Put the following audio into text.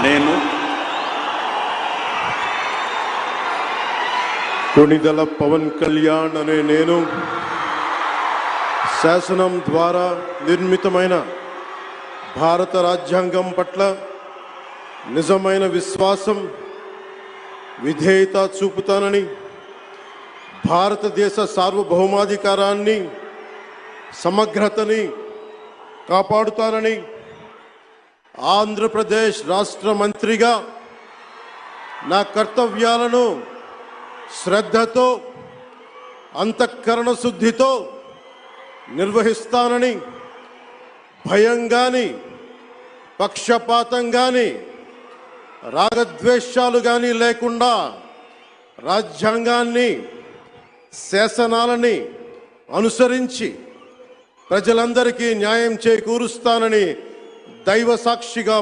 నేను కొణిదెల పవన్ కళ్యాణ్ అనే నేను శాసనం ద్వారా నిర్మితమైన భారత రాజ్యాంగం పట్ల నిజమైన విశ్వాసం విధేయత చూపుతానని, భారతదేశ సార్వభౌమాధికారాన్ని సమగ్రతని కాపాడుతానని, ఆంధ్రప్రదేశ్ రాష్ట్ర మంత్రిగా నా కర్తవ్యాలను శ్రద్ధతో అంతఃకరణ శుద్ధితో నిర్వహిస్తానని, భయం గాని పక్షపాతం గాని రాగద్వేషాలు గాని లేకుండా రాజ్యాంగాన్ని శాసనాలని అనుసరించి ప్రజలందరికీ న్యాయం చేకూరుస్తానని దైవ సాక్షిగా